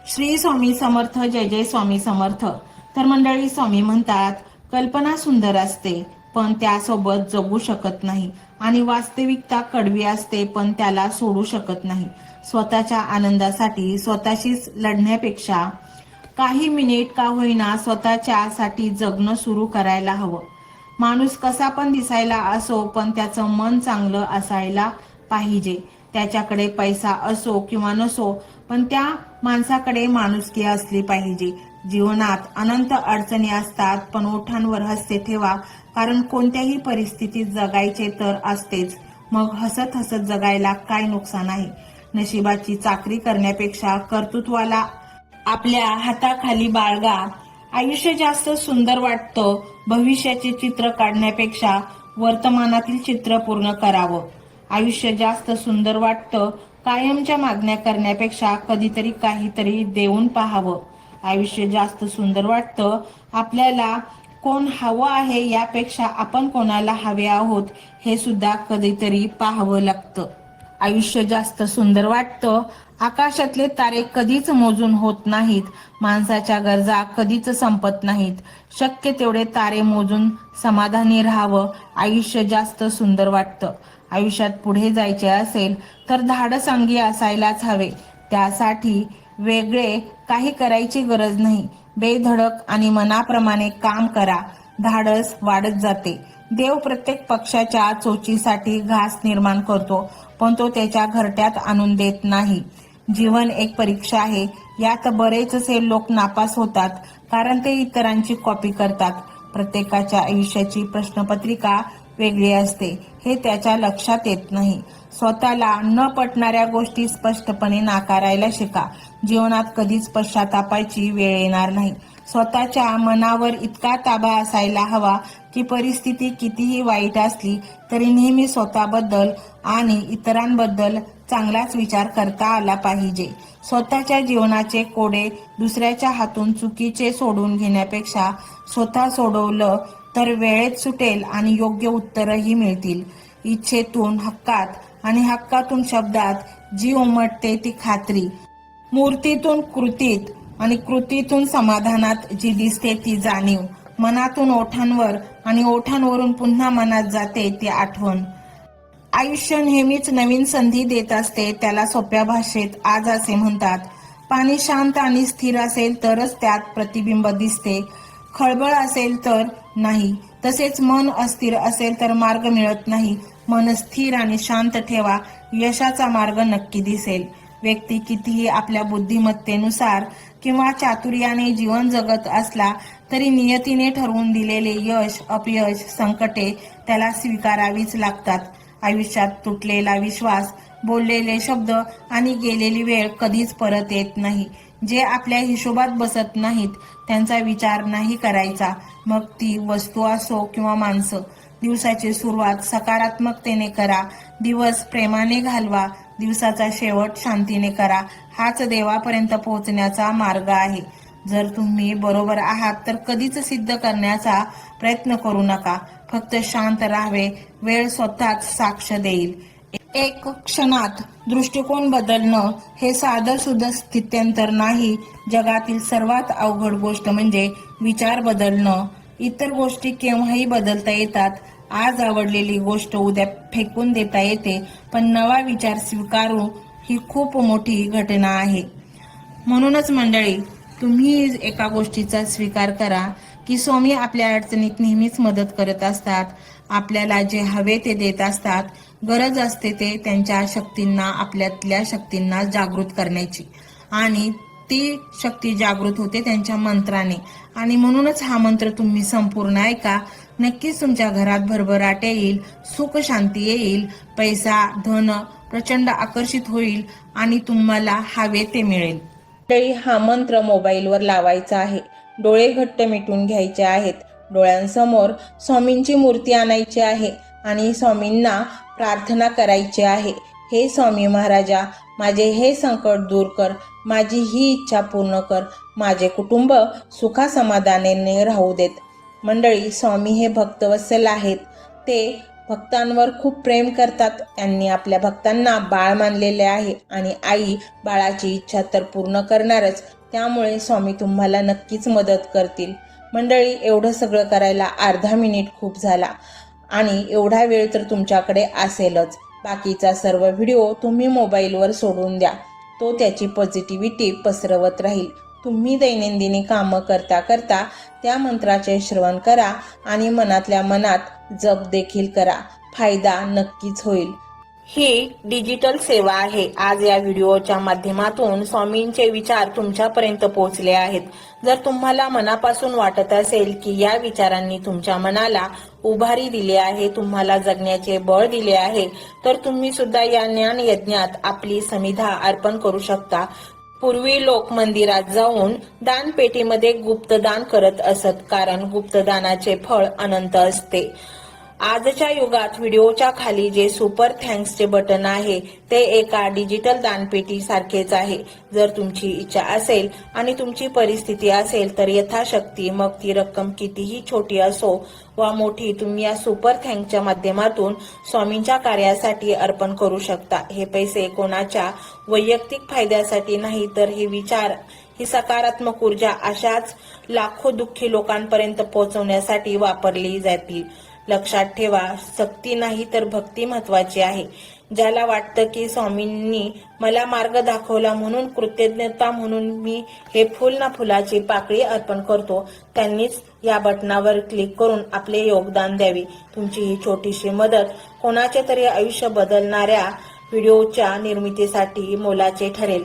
श्री स्वामी समर्थ. जय जय स्वामी समर्थ. तर मंडळी, स्वामी म्हणतात, कल्पना सुंदर असते पण त्यासोबत जगू शकत नाही आणि वास्तविकता कडवी असते पण त्याला सोडू शकत नाही. स्वतःच्या आनंदासाठी स्वतःशीच लढण्यापेक्षा काही मिनिट का होईना स्वतःच्यासाठी जगणं सुरू करायला हवं. माणूस कसा पण दिसायला असो पण त्याचं मन चांगलं असायला पाहिजे. त्याच्याकडे पैसा असो किंवा नसो पण त्या माणसाकडे माणुसकी असली पाहिजे. जीवनात अनंत अडचणी असतात पण ओठांवर हास्य ठेवा, कारण कोणत्याही परिस्थितीत जगायचे तर असतेच. मग हसत हसत जगायला काय नुकसान आहे. नशिबाची चाकरी करण्यापेक्षा कर्तृत्वाला आपल्या हाताखाली बाळगा. आयुष्य जास्त सुंदर वाटतं भविष्याचे चित्र काढण्यापेक्षा वर्तमानातील चित्र पूर्ण करावं. आयुष्य जास्त सुंदर वाटतं कायमच्या मागण्या करण्यापेक्षा कधीतरी काहीतरी देऊन पाहावं. आयुष्य जास्त सुंदर वाटतं आपल्याला कोण हवं आहे यापेक्षा आपण कोणाला हवे आहोत हे सुद्धा कधीतरी पाहावं लागतं. आयुष्य जास्त सुंदर वाटतं आकाशातले तारे कधीच मोजून होत नाहीत. माणसाच्या गरजा कधीच संपत नाहीत. शक्य तेवढे तारे मोजून समाधानी राहावं. आयुष्य जास्त सुंदर वाटतं. आयुष्यात पुढे जायचे असेल तर धाडस अंगी असायलाच हवे. त्यासाठी वेगळे काही करायची गरज नाही. बेधडक आणि मनाप्रमाणे काम करा. धाडस वाढत जाते. देव प्रत्येक पक्षाच्या चोचीसाठी घास निर्माण करतो पण तो त्याच्या घरट्यात आणून देत नाही. जीवन एक परीक्षा आहे. यात बरेचसे लोक नापास होतात कारण ते इतरांची कॉपी करतात. प्रत्येकाच्या आयुष्याची प्रश्नपत्रिका वेगळी असते हे त्याच्या लक्षात येत नाही. स्वतःला न पटणाऱ्या गोष्टी स्पष्टपणे नाकारायला शिका. जीवनात कधीच पश्चातापाची वेळ येणार नाही. स्वतःच्या मनावर इतका ताबा असायला हवा की परिस्थिती कितीही वाईट असली तरी नेहमी स्वतःबद्दल आणि इतरांबद्दल चांगलाच विचार करता आला पाहिजे. स्वतःच्या जीवनाचे कोडे दुसऱ्याच्या हातून चुकीचे सोडून घेण्यापेक्षा स्वतः सोडवलं तर वेळेत सुटेल आणि योग्य उत्तरही मिळतील. इच्छेतून हक्कात आणि हक्कातून शब्दात जी उमटते ती खात्री. मूर्तीतून कृतीत आणि कृतीतून समाधानात जी दिसते ती जाणीव. मनातून ओठांवर आणि ओठांवरून पुन्हा मनात जाते ती आठवण. आयुष्य नेहमीच नवीन संधी देत असते. त्याला सोप्या भाषेत आज असे म्हणतात. पाणी शांत आणि स्थिर असेल तरच त्यात प्रतिबिंब दिसते. खळबळ असेल तर नाही. तसेच मन अस्थिर असेल तर मार्ग मिळत नाही. मन स्थिर आणि शांत ठेवा. यशाचा मार्ग नक्की दिसेल. व्यक्ती कितीही आपल्या बुद्धिमत्तेनुसार किंवा चातुर्याने जीवन जगत असला तरी नियतीने ठरवून दिलेले यश अपयश संकटे त्याला स्वीकारावीच लागतात. आयुष्यात तुटलेला विश्वास बोललेले शब्द आणि गेलेली वेळ कधीच परत येत नाही. जे आपल्या हिशोबात बसत नाहीत त्यांचा विचार नाही करायचा. मग ती वस्तू असो किंवा माणसं. दिवसाची सुरुवात सकारात्मकतेने करा. दिवस प्रेमाने घालवा. दिवसाचा शेवट शांतीने करा. हाच देवापर्यंत पोहोचण्याचा मार्ग आहे. जर तुम्ही बरोबर आहात तर कधीच सिद्ध करण्याचा प्रयत्न करू नका. फक्त शांत राहावे. वेळ स्वतःच साक्ष देईल. एक क्षणात दृष्टिकोन बदलणं हे साधं सुद्धा स्थित्यंतर नाही. जगातील सर्वात अवघड गोष्ट म्हणजे विचार बदलणं. इतर गोष्टी केव्हाही बदलता येतात. आज आवडलेली गोष्ट उद्या फेकून देता येते पण नवा विचार स्वीकारू ही खूप मोठी घटना आहे. म्हणूनच मंडळी, तुम्ही एका गोष्टीचा स्वीकार करा की स्वामी आपल्या अडचणीत नेहमीच मदत करत असतात. आपल्याला जे हवे ते देत असतात. गरज असते ते त्यांच्या शक्तींना आपल्यातल्या शक्तींना जागृत करण्याची आणि ती शक्ती जागृत होते त्यांच्या मंत्राने. आणि म्हणूनच हा मंत्र तुम्ही संपूर्ण ऐका. नक्कीच तुमच्या घरात भरभराट येईल. सुख शांती येईल. पैसा धन प्रचंड आकर्षित होईल आणि तुम्हाला हवे ते मिळेल. हा मंत्र मोबाईलवर लावायचा आहे. डोळे घट्ट मिटून घ्यायचे आहेत. डोळ्यांसमोर स्वामींची मूर्ती आणायची आहे आणि स्वामींना प्रार्थना करायची आहे. हे स्वामी महाराजा, माझे हे संकट दूर कर. माझी ही इच्छा पूर्ण कर. माझे कुटुंब सुखासमाधानाने राहू देत. मंडळी, स्वामी हे भक्तवत्सल आहेत. ते भक्तांवर खूप प्रेम करतात. त्यांनी आपल्या भक्तांना बाळ मानलेले आहे आणि आई बाळाची इच्छा तर पूर्ण करणारच त्यामुळे स्वामी तुम्हाला नक्कीच मदत करतील. मंडळी, एवढं सगळं करायला अर्धा मिनिट खूप झाला आणि एवढा वेळ तर तुमच्याकडे असेलच. बाकीचा सर्व व्हिडिओ तुम्ही मोबाईलवर सोडून द्या, तो त्याची पॉझिटिव्हिटी पसरवत राहील. तुम्ही दैनंदिनी कामं करता करता त्या मंत्राचे श्रवण करा आणि मनातल्या मनात जप देखील करा. फायदा नक्कीच होईल. ही डिजिटल सेवा आहे. आज या व्हिडिओच्या माध्यमातून स्वामींचे विचार तुमच्यापर्यंत पोहोचले आहेत. जर तुम्हाला मनापासून वाटत असेल की या विचारांनी तुमच्या मनाला उभारी दिली आहे, तुम्हाला जगण्याचे बळ दिले आहे, तर तुम्ही सुद्धा या ज्ञान यज्ञात आपली समिधा अर्पण करू शकता. पूर्वी लोक मंदिरात जाऊन दानपेटीमध्ये गुप्तदान करत असत, कारण गुप्तदानाचे फळ अनंत असते. आजच्या युगात व्हिडिओच्या खाली जे सुपर थँक्सचे बटन आहे ते एका डिजिटल दानपेटी सारखेच आहे. जर तुमची इच्छा असेल आणि तुमची परिस्थिती असेल तर यथाशक्ती, मग ती रक्कम कितीही छोटी असो वा मोठी, तुम्ही या सुपर थँक्सच्या माध्यमातून स्वामींच्या कार्यासाठी अर्पण करू शकता. हे पैसे कोणाच्या वैयक्तिक फायद्यासाठी नाही, तर हे विचार, ही सकारात्मक ऊर्जा अशाच लाखो दुःखी लोकांपर्यंत पोहोचवण्यासाठी वापरली जातील. लक्षात ठेवा, सक्ती नाही तर भक्ती महत्वाची आहे. ज्याला वाटतं की स्वामींनी मला मार्ग दाखवला म्हणून कृतज्ञता म्हणून मी हे फुल ना फुलाची पाकळी अर्पण करतो, त्यांनीच या बटनावर क्लिक करून आपले योगदान द्यावे. तुमची ही छोटीशी मदत कोणाचे तरी आयुष्य बदलणाऱ्या व्हिडिओच्या निर्मितीसाठी मोलाचे ठरेल.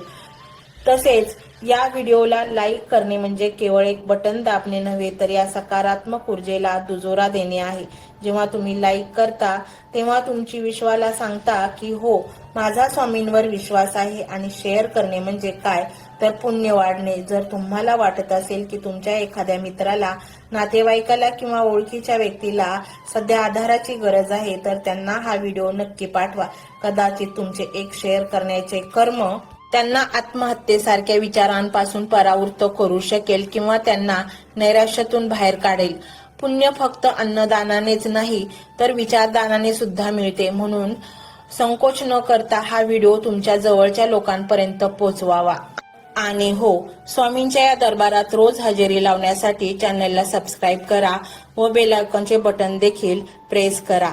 तसेच या व्हिडिओला लाईक करणे म्हणजे केवळ एक बटन दाबणे नव्हे, तर या सकारात्मक ऊर्जेला दुजोरा देणे आहे. जेव्हा तुम्ही लाईक करता तेव्हा तुमची विश्वाला सांगता की हो, माझा स्वामींवर विश्वास आहे. आणि शेअर करणे म्हणजे काय, तर पुण्य वाढणे. जर तुम्हाला वाटत असेल की तुमच्या एखाद्या मित्राला, नातेवाईकाला किंवा ओळखीच्या व्यक्तीला सध्या आधाराची गरज आहे, तर त्यांना हा व्हिडिओ नक्की पाठवा. कदाचित तुमचे एक शेअर करण्याचे कर्म त्यांना आत्महत्येसारख्या विचारांपासून परावृत्त करू शकेल किंवा त्यांना नैराश्यातून बाहेर काढेल. पुण्य फक्त अन्नदानानेच नाही तर विचारदानाने सुद्धा मिळते. म्हणून संकोच न करता हा व्हिडिओ तुमच्या जवळच्या लोकांपर्यंत पोहोचवावा. आणि हो, स्वामींच्या या दरबारात रोज हजेरी लावण्यासाठी चॅनलला सबस्क्राईब करा व बेल आयकॉनचे बटन देखील प्रेस करा.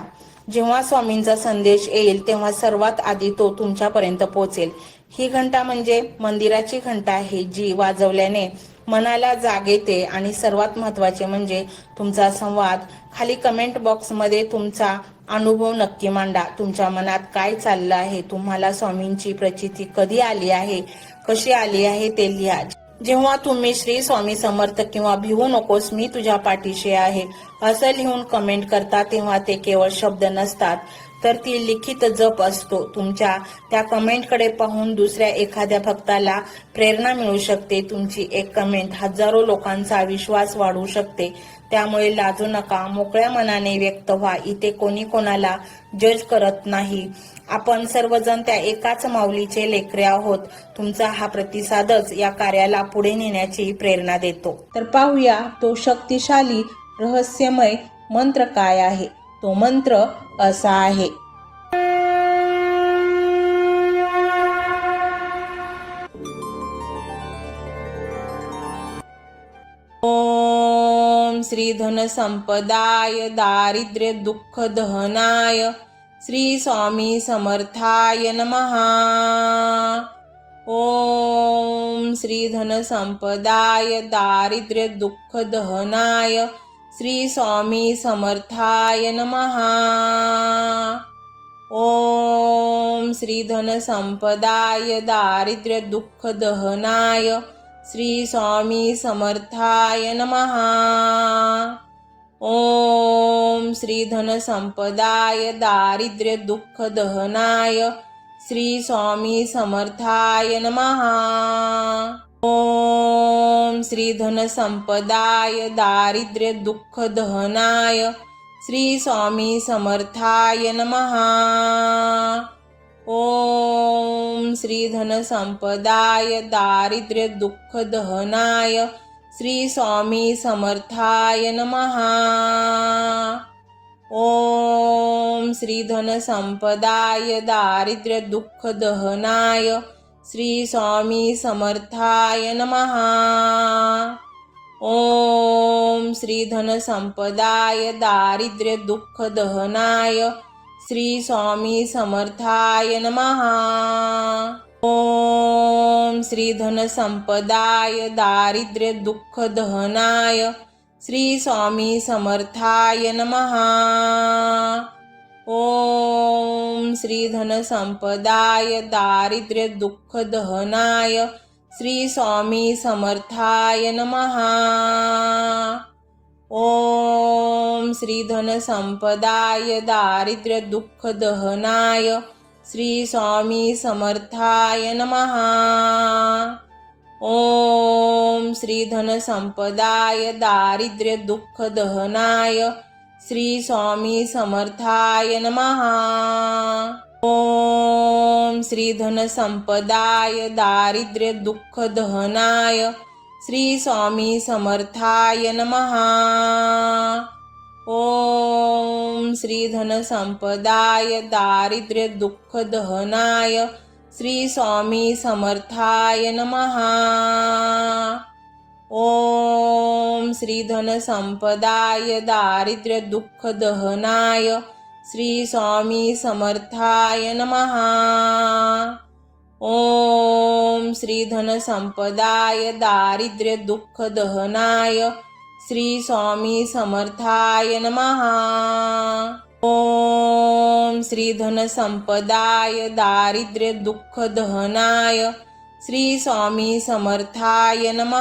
जेव्हा स्वामींचा संदेश येईल तेव्हा सर्वात आधी तो तुमच्यापर्यंत पोहोचेल. ही घंटा म्हणजे मंदिराची घंटा आहे, जी वाजवल्याने मनाला जाग येते. आणि सर्वात महत्त्वाचे म्हणजे तुमचा संवाद. खाली कमेंट बॉक्समध्ये तुमचा अनुभव नक्की मांडा. तुमच्या मनात काय चाललं आहे, तुम्हाला स्वामींची प्रचिती कधी आली आहे, कशी आली आहे ते लिहा. जेव्हा तुम्ही श्री स्वामी समर्थ किंवा भिवू नकोस मी तुझ्या पाठीशी आहे असं लिहून कमेंट करता, तेव्हा ते केवळ शब्द नसतात, तर ती लिखित जप असतो. तुमच्या त्या कमेंटकडे पाहून दुसऱ्या एखाद्या भक्ताला प्रेरणा मिळू शकते. तुमची एक कमेंट हजारो लोकांचा विश्वास वाढवू शकते. त्यामुळे लाजू नका, मोकळ्या मनाने व्यक्त व्हा. इथे कोणी कोणाला जज करत नाही. आपण सर्वजण त्या एकाच माऊलीचे लेकरे आहोत. तुमचा हा प्रतिसादच या कार्याला पुढे नेण्याची प्रेरणा देतो. तर पाहूया तो शक्तिशाली रहस्यमय मंत्र काय आहे. तो मंत्र असा आहे. ओम श्री धन संपदाय दारिद्र्य दुःख दहनाय श्री स्वामी समर्थाय नमः. ओम श्री धन संपदाय दारिद्र्य दुःख दहनाय श्री स्वामी समर्थाय नमः. ओम श्री धन संपदाय दारिद्र्य दुःख दहनाय श्री स्वामी समर्थाय नमः. ओम श्री धन संपदाय दारिद्र्य दुःख दहनाय श्री स्वामी समर्थाय नमः. ओम श्री धन संपदाय दारिद्र्य दुःख दहनाय श्री स्वामी समर्थाय नमः. ओम श्री धन संपदाय दारिद्र्य दुःख दहनाय श्री स्वामी समर्थाय नमः. ओम श्री धन संपदाय दारिद्र्य दुःख दहनाय श्री स्वामी समर्थाय नमः। ओम श्री धन संपदाय दारिद्र्य दुःख दहनाय श्री स्वामी समर्थाय नमः। ओम श्री धन संपदाय दारिद्र्य दुःख दहनाय श्री स्वामी समर्थाय नमः। ओम श्री धन संपदाय दारिद्र्य दुःख दहनाय श्री स्वामी समर्थाय नमः। ओम श्री धन संपदाय दारिद्र्य दुःख दहनाय श्री स्वामी समर्थाय नमः। ओम श्री धन संपदाय दारिद्र्य दुःख दहनाय श्री स्वामी समर्थाय नमः। ओम श्री धन संपदाय दारिद्र्य दुःख दहनाय श्री स्वामी समर्थाय नमः। ओम श्री धन संपदाय दारिद्र्य दुःख दहनाय श्री स्वामी समर्थाय नमः। ओम श्री धन संपदाय दारिद्र्य दुःख दहनाय श्री स्वामी समर्थाय नमः। ओम श्री धन संपदाय दारिद्र्य दुःख दहनाय श्री स्वामी समर्थाय नमः। ओम श्री धन संपदाय दारिद्र्य दुःख दहनाय श्री स्वामी समर्थाय नमः।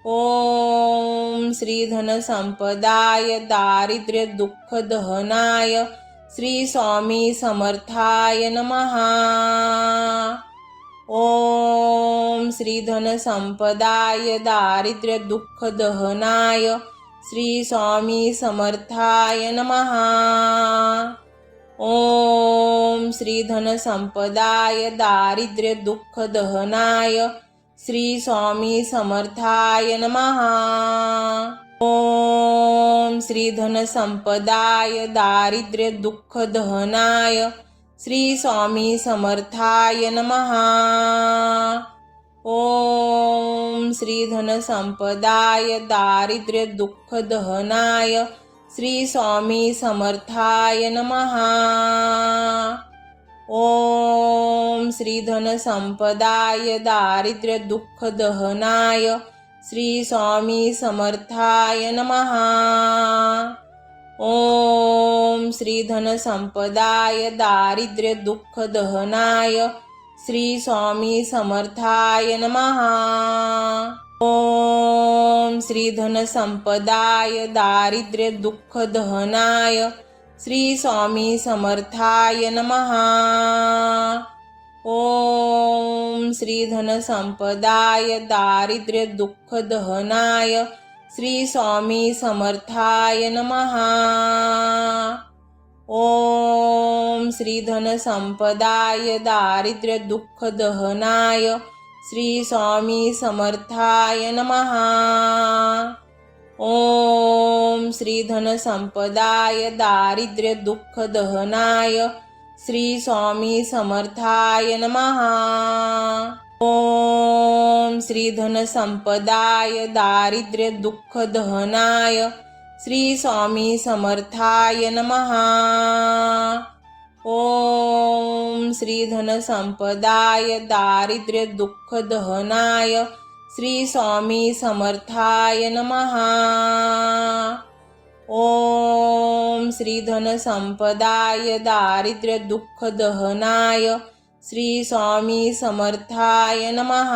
ओम श्री धन संपदाय दारिद्र्य दुःख दहनाय श्री स्वामी समर्थाय नमः। ओम श्री धन संपदाय दारिद्र्य दुःख दहनाय श्री स्वामी समर्थाय नमः। ओम श्री धन संपदाय दारिद्र्य दुःख दहनाय श्री स्वामी समर्थाय नमः। ओम श्री धन संपदाय दारिद्र्य दुःख दहनाय श्री स्वामी समर्थाय नमः। ओम श्री धन संपदाय दारिद्र्य दुःख दहनाय श्री स्वामी समर्थाय नमः। ओम श्री धन संपदाय दारिद्र्य दुःख दहनाय श्री स्वामी समर्थाय नमः। ओम श्री धन संपदाय दारिद्र्य दुःख दहनाय श्री स्वामी समर्थाय नमः। ओम श्री धन संपदाय दारिद्र्य दुःख दहनाय श्री स्वामी समर्थाय नमः। ओम श्री धन संपदाय दारिद्र्य दुःख दहनाय श्री स्वामी समर्थाय नमः। ओम श्री धन संपदाय दारिद्र्य दुःख दहनाय श्री स्वामी समर्थाय नमः। ओम श्री धन संपदाय दारिद्र्य दुःख दहनाय श्री स्वामी समर्थाय नमः। ओम श्री धन संपदाय दारिद्र्य दुःख दहनाय श्री स्वामी समर्थाय नमः। ओम श्री धन संपदाय दारिद्र्य दुःख दहनाय श्री स्वामी समर्थाय नमः। ओम श्री धन संपदाय दारिद्र्य दुःख दहनाय श्री स्वामी समर्थाय नमः।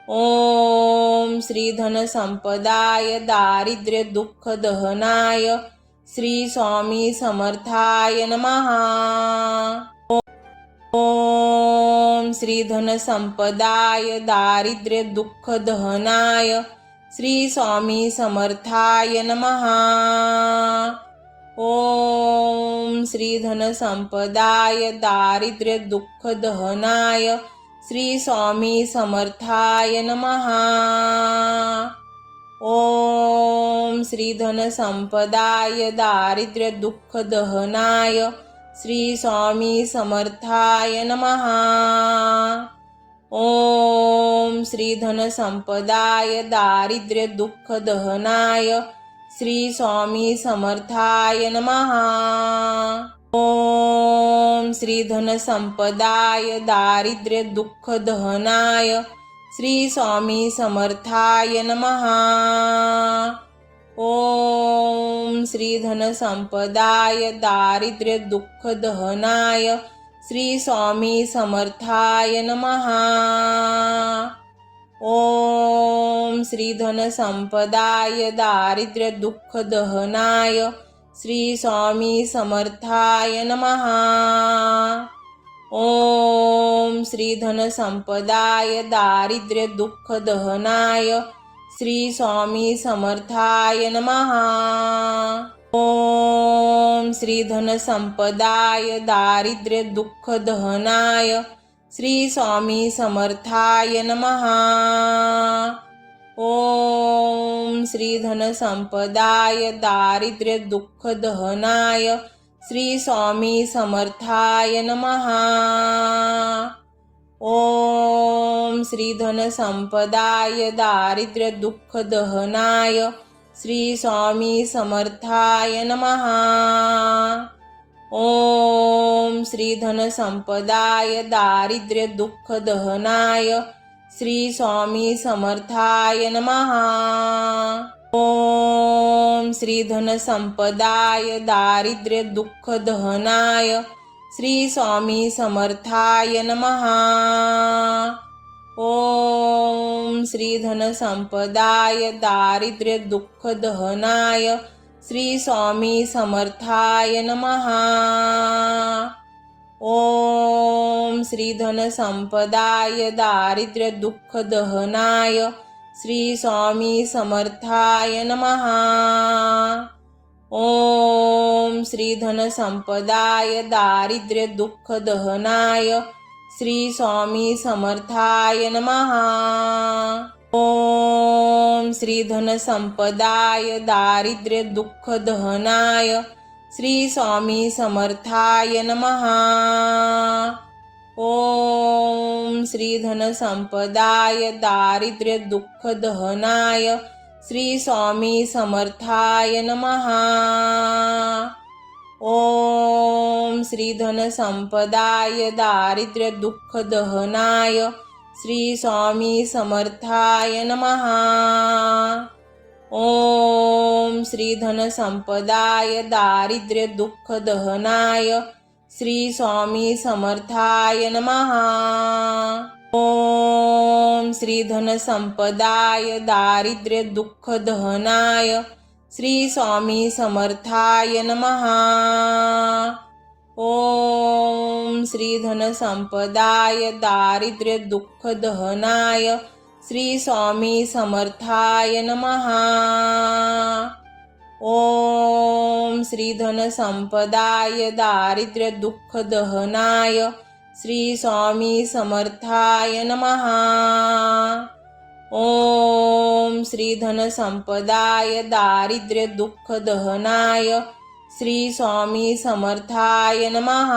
ओम श्री धन संपदाय दारिद्र्य दुःख दहनाय श्री स्वामी समर्थाय नमः। ओम श्री धन संपदाय दारिद्र्य दुःख दहनाय श्री स्वामी समर्थाय नमः। ओम श्री धन संपदाय दारिद्र्य दुःख दहनाय श्री स्वामी समर्थाय नमः। ओम श्री धन संपदाय दारिद्र्य दुःख दहनाय श्री स्वामी समर्थाय नमः। ओम श्री धन संपदाय दारिद्र्य दुःख दहनाय श्री स्वामी समर्थाय नमः। ओम श्री धन संपदाय दारिद्र्य दुःख दहनाय श्री स्वामी समर्थाय नमः। ओम श्री धन संपदाय दारिद्र्य दुःख दहनाय श्री स्वामी समर्थाय नमः। ओम श्री धन संपदाय दारिद्र्य दुःख दहनाय श्री स्वामी समर्थाय नमः। ओम श्री धन संपदाय दारिद्र्य दुःख दहनाय श्री स्वामी समर्थाय नमः। ओम श्री धन संपदाय दारिद्र्य दुःख दहनाय श्री स्वामी समर्थाय नमः। ओम श्री धन संपदाय दारिद्र्य दुःख दहनाय श्री स्वामी समर्थाय नमः। ओम श्री धन संपदाय दारिद्र्य दुःख दहनाय श्री स्वामी समर्थाय नमः। ओम श्री धन संपदाय दारिद्र्य दुःख दहनाय श्री स्वामी समर्थाय नमः। ओम श्री धन संपदाय दारिद्र्य दुःख दहनाय श्री स्वामी समर्थाय नमः। ओम श्री धन संपदाय दारिद्र्य दुःख दहनाय श्री स्वामी समर्थाय नमः। ओम श्री धन संपदाय दारिद्र्य दुःख दहनाय श्री स्वामी समर्थाय नमः। ओम श्री धन संपदाय दारिद्र्य दुःख दहनाय श्री स्वामी समर्थाय नमः। ओम श्री धन संपदाय दारिद्र्य दुःख दहनाय श्री स्वामी समर्थाय नमः। ओम श्री धन संपदाय दारिद्र्य दुःख दहनाय श्री स्वामी समर्थाय नमः। ओम श्री धन संपदाय दारिद्र्य दुःख दहनाय श्री स्वामी समर्थाय नमः। ओम श्री धन संपदाय दारिद्र्य दुःख दहनाय श्री स्वामी समर्थाय नमः। ओम श्री धन संपदाय दारिद्र्य दुःख दहनाय श्री स्वामी समर्थाय नमः। ओम श्री धन संपदाय दारिद्र्य दुःख दहनाय श्री स्वामी समर्थाय नमः। ओम श्री धन संपदाय दारिद्र्य दुःख दहनाय श्री स्वामी समर्थाय नमः। ओम श्री धन संपदाय दारिद्र्य दुःख दहनाय श्री स्वामी समर्थाय नमः।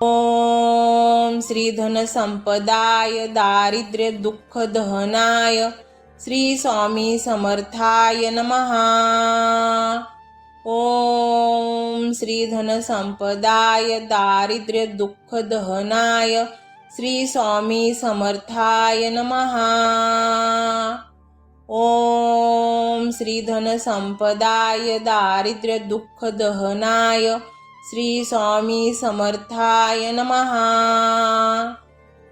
ओम श्री धन संपदाय दारिद्र्य दुःख दहनाय श्री स्वामी समर्थाय नमः। ओम श्री धन संपदाय दारिद्र्य दुःख दहनाय श्री स्वामी समर्थाय नमः। ओम श्री धन संपदाय दारिद्र्य दुःख दहनाय श्री स्वामी समर्थाय नमः।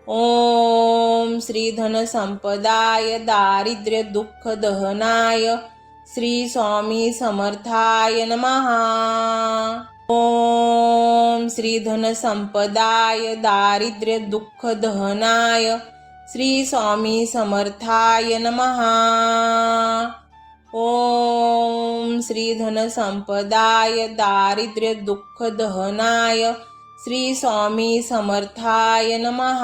ओम श्री धन संपदाय दारिद्र्य दुःख दहनाय श्री स्वामी समर्थाय नमः। ओम श्री धन संपदाय दारिद्र्य दुःख दहनाय श्री स्वामी समर्थाय नमः। ओम श्री धन संपदाय दारिद्र्य दुःख दहनाय श्री स्वामी समर्थाय नमः।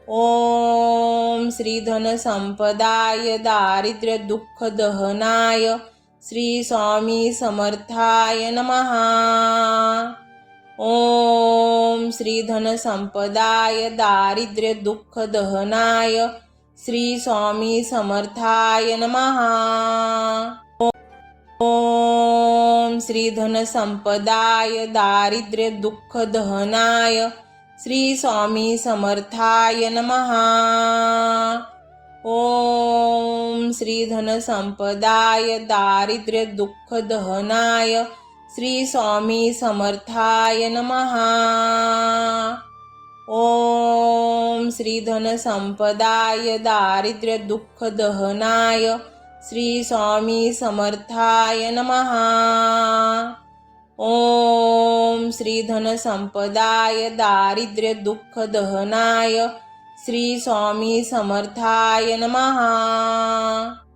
ओम श्री धन संपदाय दारिद्र्य दुःख दहनाय श्री स्वामी समर्थाय नमः। ओम श्री धन संपदाय दारिद्र्य दुःख दहनाय श्री स्वामी समर्थाय नमः। ओम श्री धन संपदाय दारिद्र्य दुःख दहनाय श्री स्वामी समर्थाय नमः। ओम श्री धन संपदाय दारिद्र्य दुःख दहनाय श्री स्वामी समर्थाय नमः। ओम श्री धन संपदाय दारिद्र्य दुःख दहनाय श्री स्वामी समर्थाय नमः। ओम श्री धन संपदाय दारिद्र्य दुःख दहनाय श्री स्वामी समर्थाय नमः।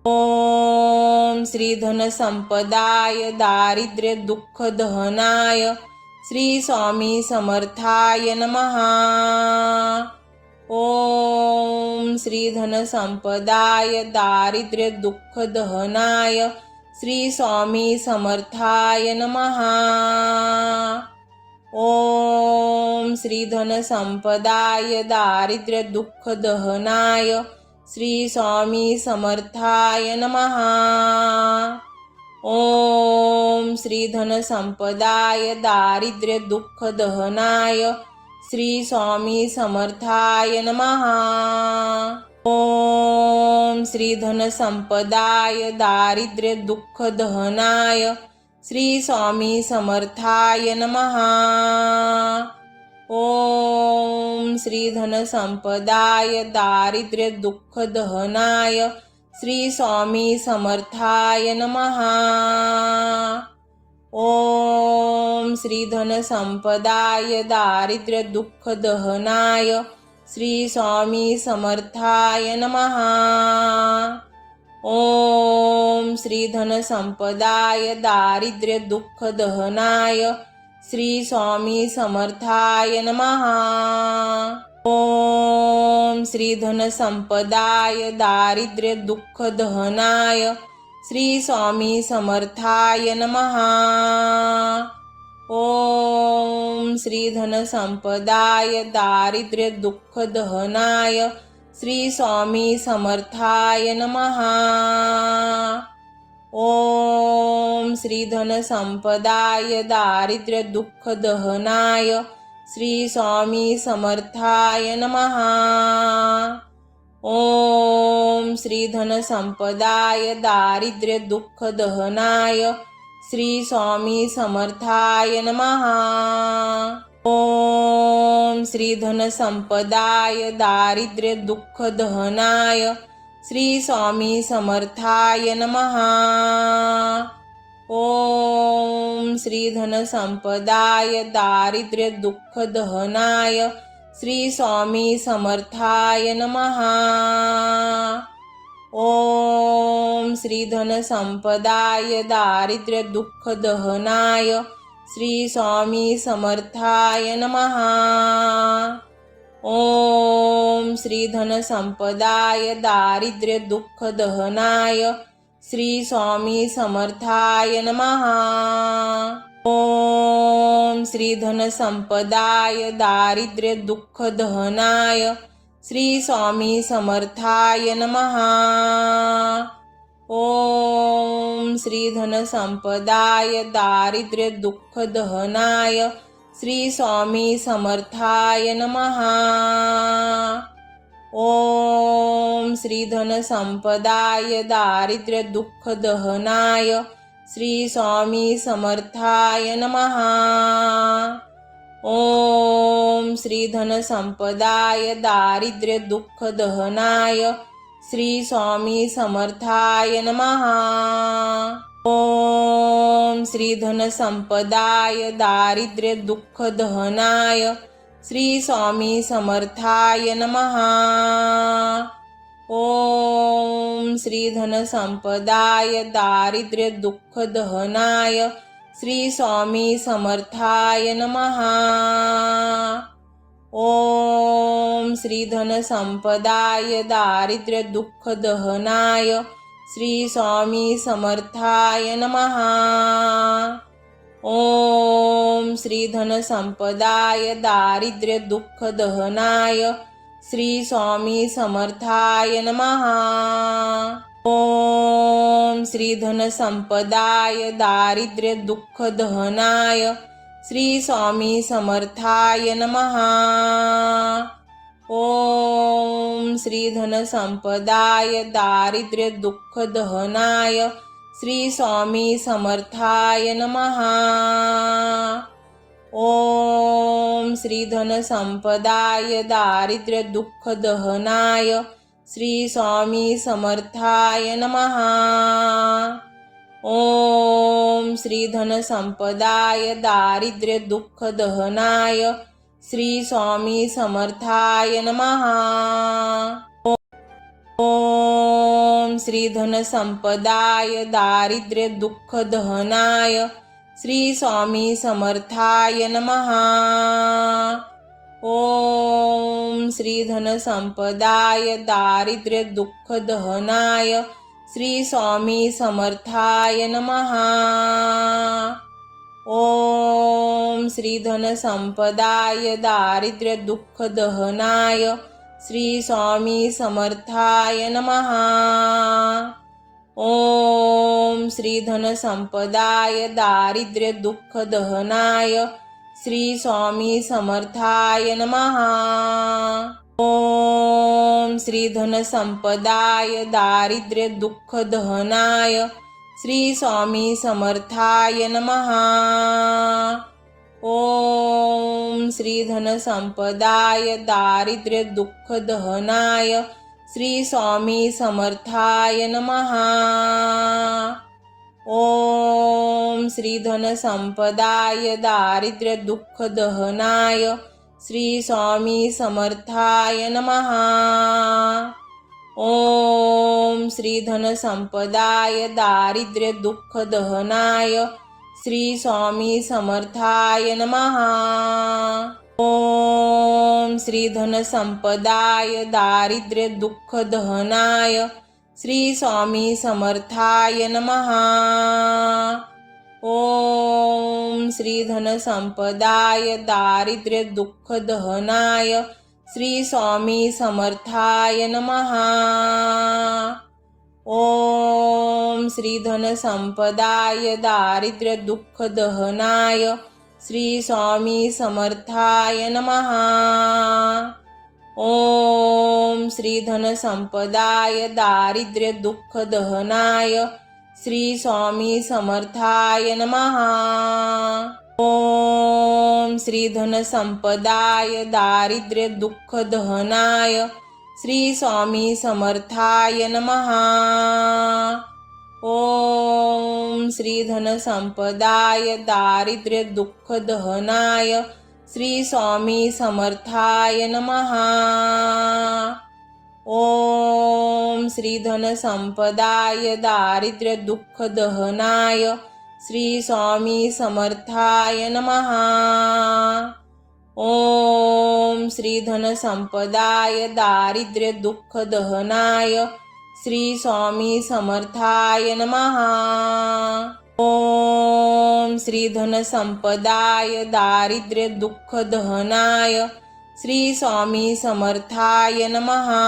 ओम श्री धन संपदाय दारिद्र्य दुःख दहनाय श्री स्वामी समर्थाय नमः। ओम श्री धन संपदाय दारिद्र्य दुःख दहनाय श्री स्वामी समर्थाय नमः। ओम श्री धन संपदाय दारिद्र्य दुःख दहनाय श्री स्वामी समर्थाय नमः। ओम श्री धन संपदाय दारिद्र्य दुःख दहनाय श्री स्वामी समर्थाय नमः। ओम श्री धन संपदाय दारिद्र्य दुःख दहनाय श्री स्वामी समर्थाय नमः। ओम श्री धन संपदाय दारिद्र्य दुःख दहनाय श्री स्वामी समर्थाय नमः। ओम श्री धन संपदाय दारिद्र्य दुःख दहनाय श्री स्वामी समर्थाय नमः। ओम श्री धन संपदाय दारिद्र्य दुःख दहनाय श्री स्वामी समर्थाय नमः। ओम श्री धन संपदाय दारिद्र्य दुःख दहनाय श्री स्वामी समर्थाय नमः। ओम श्री धन संपदाय दारिद्र्य दुःख दहनाय श्री स्वामी समर्थाय नमः। ओम श्री धन संपदाय दारिद्र्य दुःख दहनाय श्री स्वामी समर्थाय नमः। ओम श्री धन संपदाय दारिद्र्य दुःख दहनाय श्री स्वामी समर्थाय नमः। ओम श्री धन संपदाय दारिद्र्य दुःख दहनाय श्री स्वामी समर्थाय नमः। ओम श्री धन संपदाय दारिद्र्य दुःख दहनाय श्री स्वामी समर्थाय नमः। ओम श्री धन संपदाय दारिद्र्य दुःख दहनाय श्री स्वामी समर्थाय नमः। ओम श्री धन संपदाय दारिद्र्य दुःख दहनाय श्री स्वामी समर्थाय नमः। ओम श्री धन संपदाय दारिद्र्य दुःख दहनाय श्री स्वामी समर्थाय नमः। ओम श्री धन संपदाय दारिद्र्य दुःख दहनाय श्री स्वामी समर्थाय नमः। ओम श्री धन संपदाय दारिद्र्य दुःख दहनाय श्री स्वामी समर्थाय नमः। ओम श्री धन संपदाय दारिद्र्य दुःख दहनाय श्री स्वामी समर्थाय नमः। ओम श्री धन संपदाय दारिद्र्य दुःख दहनाय श्री स्वामी समर्थाय नमः। ओम श्री धन संपदाय दारिद्र्य दुःख दहनाय श्री स्वामी समर्थाय नमः। ओम श्री धन संपदाय दारिद्र्य दुःख दहनाय श्री स्वामी समर्थाय नमः। ओम श्री धन संपदाय दारिद्र्य दुःख दहनाय श्री स्वामी समर्थाय नमः। ओम श्री धन संपदाय दारिद्र्य दुःख दहनाय श्री स्वामी समर्थाय नमः। ओम श्री धन संपदाय दारिद्र्य दुःख दहनाय श्री स्वामी समर्थाय नमः। ओम श्री धन संपदाय दारिद्र्य दुःख दहनाय श्री स्वामी समर्थाय नमः। ओम श्री धन संपदाय दारिद्र्य दुःख दहनाय श्री स्वामी समर्थाय नमः। ओम श्री धन संपदाय दारिद्र्य दुःख दहनाय श्री स्वामी समर्थाय नमः। ओम श्री धन संपदाय दारिद्र्य दुःख दहनाय श्री स्वामी समर्थाय नमः। ओम श्री धन संपदाय दारिद्र्य दुःख दहनाय श्री स्वामी समर्थाय नमः। ओम श्री धन संपदाय दारिद्र्य दुःख दहनाय श्री स्वामी समर्थाय नमः। ओम श्री धन संपदाय दारिद्र्य दुःख दहनाय श्री स्वामी समर्थाय नमः। ओम श्री धन संपदाय दारिद्र्य दुःख दहनाय श्री स्वामी समर्थाय नमः। ओम श्री धन संपदाय दारिद्र्य दुःख दहनाय श्री स्वामी समर्थाय नमः। ओम श्री धन संपदाय दारिद्र्य दुःख दहनाय श्री स्वामी समर्थाय नमः। ओम श्री धन संपदाय दारिद्र्य दुःख दहनाय श्री स्वामी समर्थाय नमः। ओम श्री धन संपदाय दारिद्र्य दुःख दहनाय श्री स्वामी समर्थाय नमः। ओम श्री धन संपदाय दारिद्र्य दुःख दहनाय श्री स्वामी समर्थाय नमः। ओम श्री धन संपदाय दारिद्र्य दुःख दहनाय श्री स्वामी समर्थाय नमः। ओम श्री धन संपदाय दारिद्र्य दुःख दहनाय श्री स्वामी समर्थाय नमः। ओम श्री धन संपदाय दारिद्र्य दुःख दहनाय श्री स्वामी समर्थाय नमः। ओम श्री धन संपदाय दारिद्र्य दुःख दहनाय श्री स्वामी समर्थाय नमः। ओम श्री धन संपदाय दारिद्र्य दुःख दहनाय श्री स्वामी समर्थाय नमः। ओम श्री धन संपदाय दारिद्र्य दुःख दहनाय श्री स्वामी समर्थाय नमः।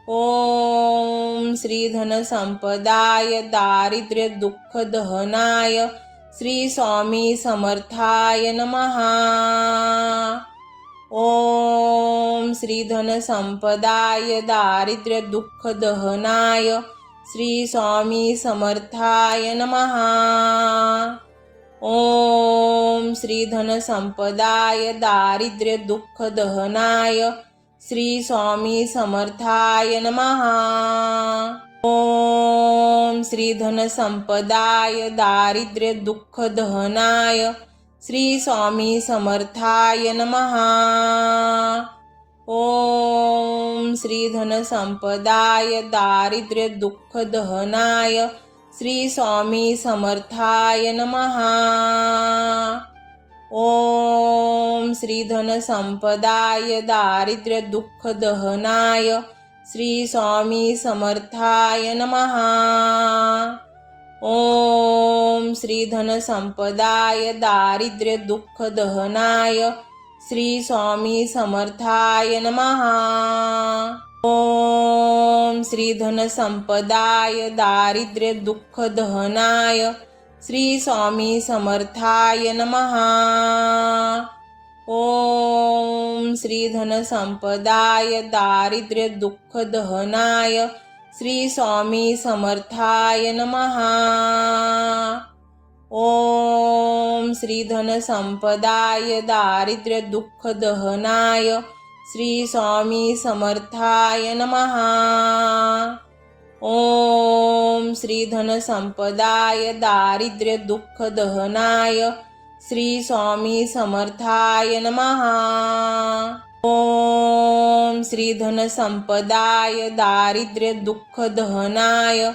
ओम श्री धन संपदाय दारिद्र्य दुःख दहनाय श्री स्वामी समर्थाय नमः। ओम श्री धन संपदाय दारिद्र्य दुःख दहनाय श्री स्वामी समर्थाय नमः। ओम श्री धन संपदाय दारिद्र्य दुःख दहनाय श्री स्वामी समर्थाय नमः। ओम श्री धन संपदाय दारिद्र्य दुःख दहनाय श्री स्वामी समर्थाय नमः। ओम श्री धन संपदाय दारिद्र्य दुःख दहनाय श्री स्वामी समर्थाय नमः। ओम श्री धन संपदाय दारिद्र्य दुःख दहनाय श्री स्वामी समर्थाय नमः। ओम श्री धन संपदाय दारिद्र्य दुःख दहनाय श्री स्वामी समर्थाय नमः। ओम श्री धन संपदाय दारिद्र्य दुःख दहनाय श्री स्वामी समर्थाय नमः। ओम श्री धन संपदाय दारिद्र्य दुःख दहनाय श्री स्वामी समर्थाय नमः। ओम श्री धन संपदाय दारिद्र्य दुःख दहनाय श्री स्वामी समर्थाय नमः। ओम श्री धन संपदाय दारिद्र्य दुःख दहनाय श्री स्वामी समर्थाय नमः। ओम श्री धन संपदाय दारिद्र्य दुःख दहनाय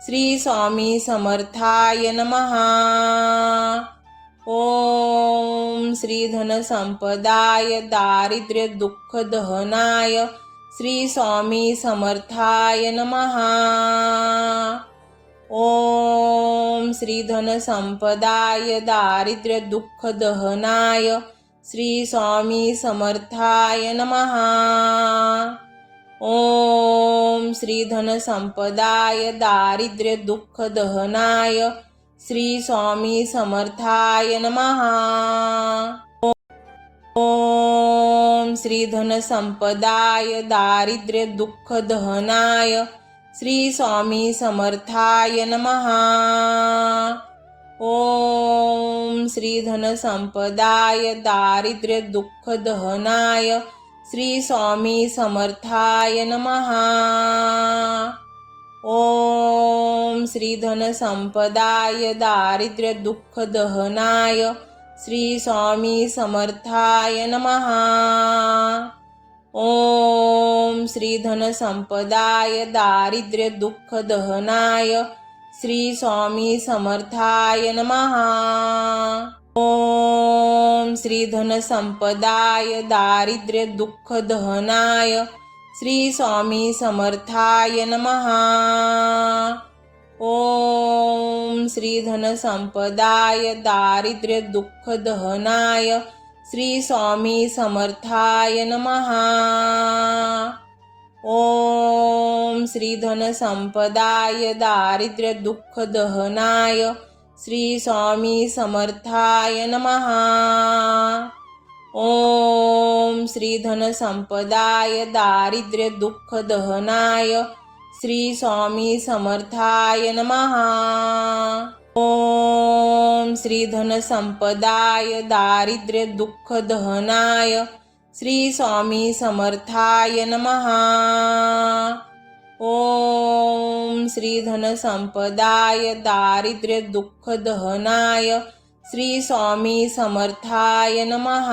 श्री स्वामी समर्थाय नमः। ओम श्री धन संपदाय दारिद्र्य दुःख दहनाय श्री स्वामी समर्थाय नमः। ओम श्री धन संपदाय दारिद्र्य दुःख दहनाय श्री स्वामी समर्थाय नमः। ओम श्री धन संपदाय दारिद्र्य दुःख दहनाय श्री स्वामी समर्थाय नमः। ओम श्री धन संपदाय दारिद्र्य दुःख दहनाय श्री स्वामी समर्थाय नमः। ओम श्री धन संपदाय दारिद्र्य दुःख दहनाय श्री स्वामी समर्थाय नमः। ओम श्री धन संपदाय दारिद्र्य दुःख दहनाय श्री स्वामी समर्थाय नमः। ओम श्री धन संपदाय दारिद्र्य दुःख दहनाय श्री स्वामी समर्थाय नमः। ओम श्री धन संपदाय दारिद्र्य दुःख दहनाय श्री स्वामी समर्थाय नमः। ओम श्री धन संपदाय दारिद्र्य दुःख दहनाय श्री स्वामी समर्थाय नमः। ओम श्री धन संपदाय दारिद्र्य दुःख दहनाय श्री स्वामी समर्थाय नमः। ओम श्री धन संपदाय दारिद्र्य दुःख दहनाय श्री स्वामी समर्थाय नमः। ओम श्री धन संपदाय दारिद्र्य दुःख दहनाय श्री स्वामी समर्थाय नमः। ओम श्री धन संपदाय दारिद्र्य दुःख दहनाय श्री स्वामी समर्थाय नमः।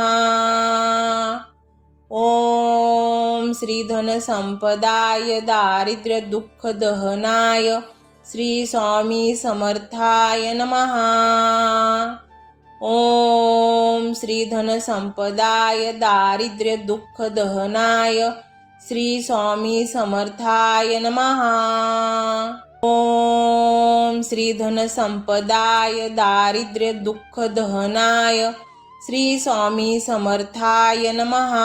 ओम श्री धन संपदाय दारिद्र्य दुःख दहनाय श्री स्वामी समर्थाय नमः। ओम श्री धन संपदाय दारिद्र्य दुःख दहनाय श्री स्वामी समर्थाय नमः। ओम श्री धन संपदाय दारिद्र्य दुःख दहनाय श्री स्वामी समर्थाय नमः।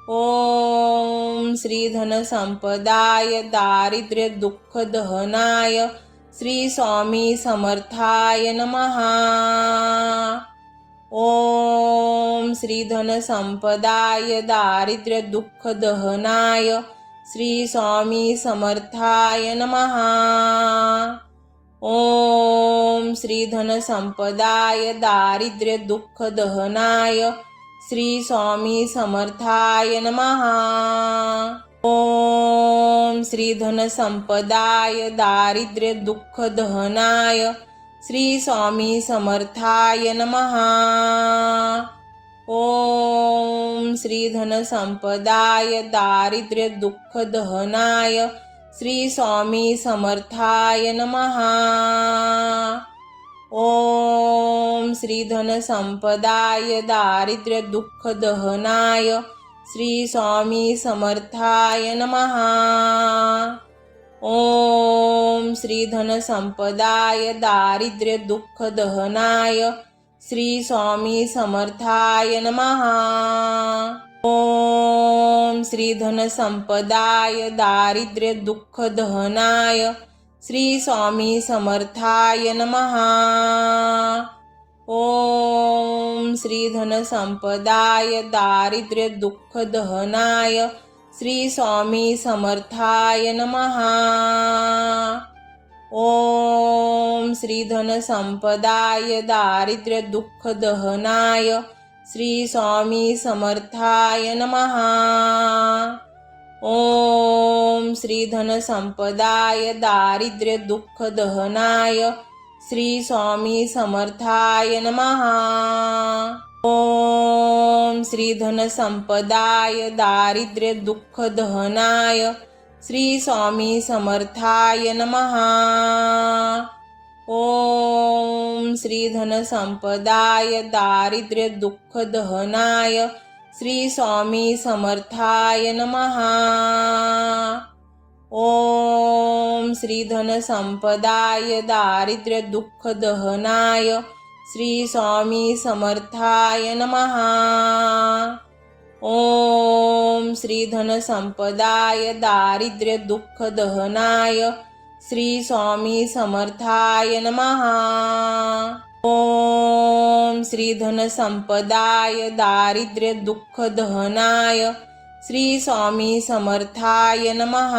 ओम श्री धन संपदाय दारिद्र्य दुःख दहनाय श्री स्वामी समर्थाय नमः। ओम श्री धन संपदाय दारिद्र्य दुःख दहनाय श्री स्वामी समर्थाय नमः। ओम श्री धन संपदाय दारिद्र्य दुःख दहनाय श्री स्वामी समर्थाय नमः। ओम श्री धन संपदाय दारिद्र्य दुःख दहनाय श्री स्वामी समर्थाय नमः। ओम श्री धन संपदाय दारिद्र्य दुःख दहनाय श्री स्वामी समर्थाय नमः। ओम श्री धन संपदाय दारिद्र्य दुःख दहनाय श्री स्वामी समर्थाय नमः। ओम श्री धन संपदाय दारिद्र्य दुःख दहनाय श्री स्वामी समर्थाय नमः। ओम श्री धन संपदाय दारिद्र्य दुःख दहनाय श्री स्वामी समर्थाय नमः। ओम श्री धन संपदाय दारिद्र्य दुःख दहनाय श्री स्वामी समर्थाय नमः। ओम श्री धन संपदाय दारिद्र्य दुःख दहनाय श्री स्वामी समर्थाय नमः। ओम श्री धन संपदाय दारिद्र्य दुःख दहनाय श्री स्वामी समर्थाय नमः। ओम श्री धन संपदाय दारिद्र्य दुःख दहनाय श्री स्वामी समर्थाय नमः। ओम श्री धन संपदाय दारिद्र्य दुःख दहनाय श्री स्वामी समर्थाय नमः। ओम श्री धन संपदाय दारिद्र्य दुःख दहनाय श्री स्वामी समर्थाय नमः। ओम श्री धन संपदाय दारिद्र्य दुःख दहनाय श्री स्वामी समर्थाय नमः। ओम श्री धन संपदाय दारिद्र्य दुःख दहनाय श्री स्वामी समर्थाय नमः।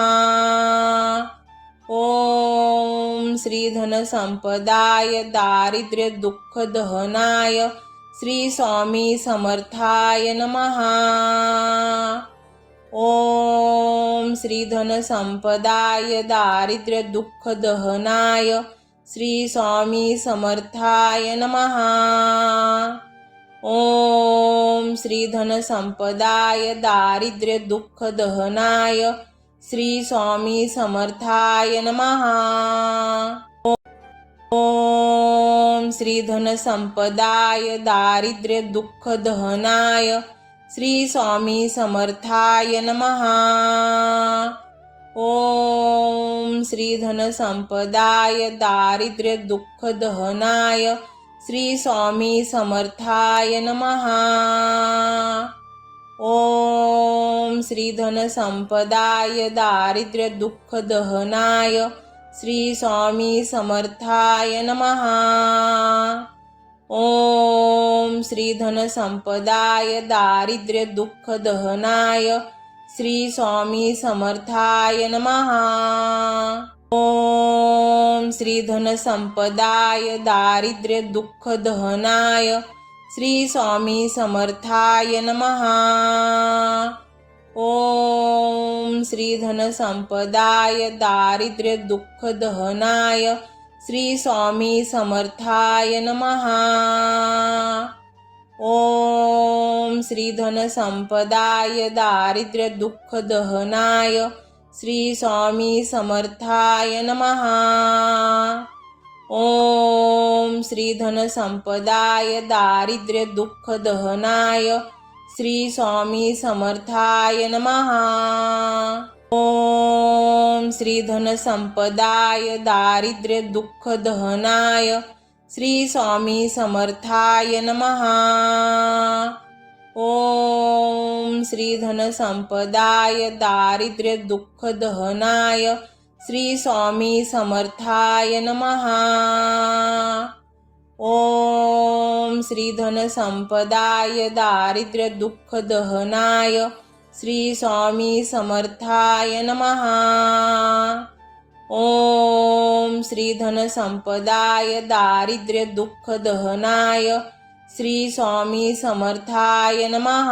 ओम श्री धन संपदाय दारिद्र्य दुःख दहनाय श्री स्वामी समर्थाय नमः। ओम श्री धन संपदाय दारिद्र्य दुःख दहनाय श्री स्वामी समर्थाय नमः। ओम श्री धन संपदाय दारिद्र्य दुःख दहनाय श्री स्वामी समर्थाय नमः। ओम श्री धन संपदाय दारिद्र्य दुःख दहनाय श्री स्वामी समर्थाय नमः। ओम श्री धन संपदाय दारिद्र्य दुःख दहनाय श्री स्वामी समर्थाय नमः। ओम श्री धन संपदाय दारिद्र्य दुःख दहनाय श्री स्वामी समर्थाय नमः। ओम श्री धन संपदाय दारिद्र्य दुःख दहनाय श्री स्वामी समर्थाय नमः। ओम श्री धन संपदाय दारिद्र्य दुःख दहनाय श्री स्वामी समर्थाय नमः। ओम श्री धन संपदाय दारिद्र्य दुःख दहनाय श्री स्वामी समर्थाय नमः। ओम श्री धन संपदाय दारिद्र्य दुःख दहनाय श्री स्वामी समर्थाय नमः। ओम श्री धन संपदाय दारिद्र्य दुःख दहनाय श्री स्वामी समर्थाय नमः। ओम श्री धन संपदाय दारिद्र्य दुःख दहनाय श्री स्वामी समर्थाय नमः। ओम श्री धन संपदाय दारिद्र्य दुःख दहनाय श्री स्वामी समर्थाय नमः। ओम श्री धन संपदाय दारिद्र्य दुःख दहनाय श्री स्वामी समर्थाय नमः। ओम श्री धन संपदाय दारिद्र्य दुःख दहनाय श्री स्वामी समर्थाय नमः।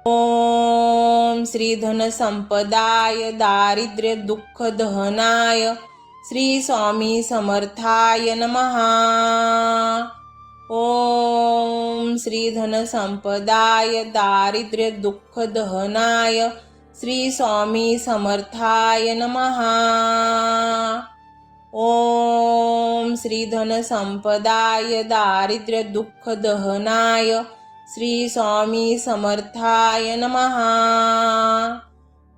ओम श्री धन संपदाय दारिद्र्य दुःख दहनाय श्री स्वामी समर्थाय नमः। ओम श्री धन संपदाय दारिद्र्य दुःख दहनाय श्री स्वामी समर्थाय नमः। ओम श्री धन संपदाय दारिद्र्य दुःख दहनाय श्री स्वामी समर्थाय नमः।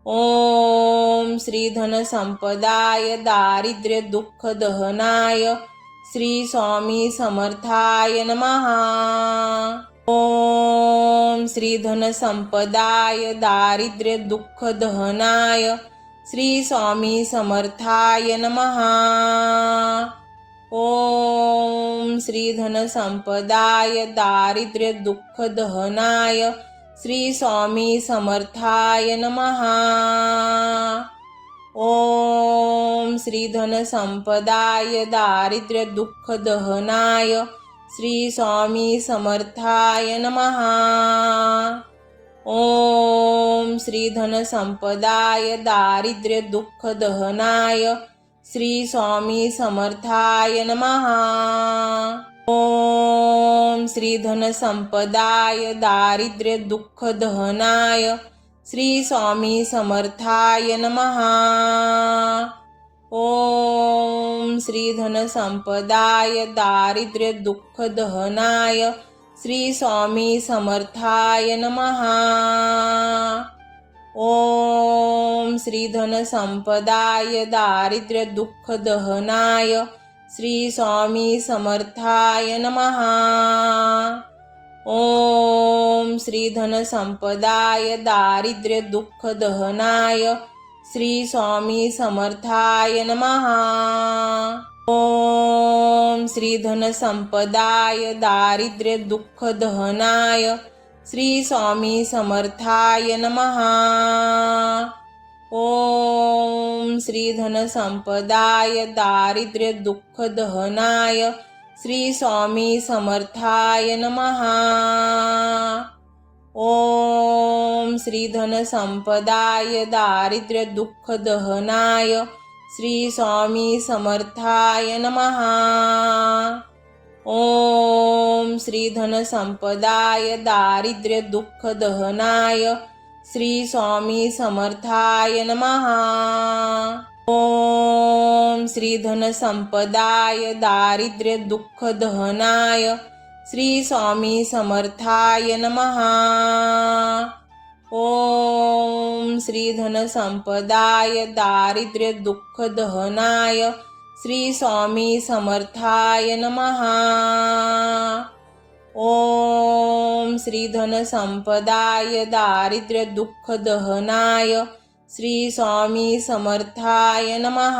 ओम श्री धन संपदाय दारिद्र्य दुःख दहनाय श्री स्वामी समर्थाय नमः। ओम श्री धन संपदाय दारिद्र्य दुःख दहनाय श्री स्वामी समर्थाय नमः। ओम श्री धन संपदाय दारिद्र्य दुःख दहनाय श्री स्वामी समर्थाय नमः। ओम श्री धन संपदाय दारिद्र्य दुःख दहनाय श्री स्वामी समर्थाय नमः। ओम श्री धन संपदाय दारिद्र्य दुःख दहनाय श्री स्वामी समर्थाय नमः। ओम श्री धन संपदाय दारिद्र्य दुःख दहनाय श्री स्वामी समर्थाय नमः। ओम श्री धन संपदाय दारिद्र्य दुःख दहनाय श्री स्वामी समर्थाय नमः। ओम श्री धन संपदाय दारिद्र्य दुःख दहनाय श्री स्वामी समर्थाय नमः। ओम श्री धन संपदाय दारिद्र्य दुःख दहनाय श्री स्वामी समर्थाय नमः। ओम श्री धन संपदाय दारिद्र्य दुःख दहनाय श्री स्वामी समर्थाय नमः। ओम श्री धन संपदाय दारिद्र्य दुःख दहनाय श्री स्वामी समर्थाय नमः। ओम श्री धन संपदाय दारिद्र्य दुःख दहनाय श्री स्वामी समर्थाय नमः। ओम श्री धन संपदाय दारिद्र्य दुःख दहनाय श्री स्वामी समर्थाय नमः। ओम श्री धन संपदाय दारिद्र्य दुःख दहनाय श्री स्वामी समर्थाय नमः। ओम श्री धन संपदाय दारिद्र्य दुःख दहनाय श्री स्वामी समर्थाय नमः। ओम श्री धन संपदाय दारिद्र्य दुःख दहनाय श्री स्वामी समर्थाय नमः।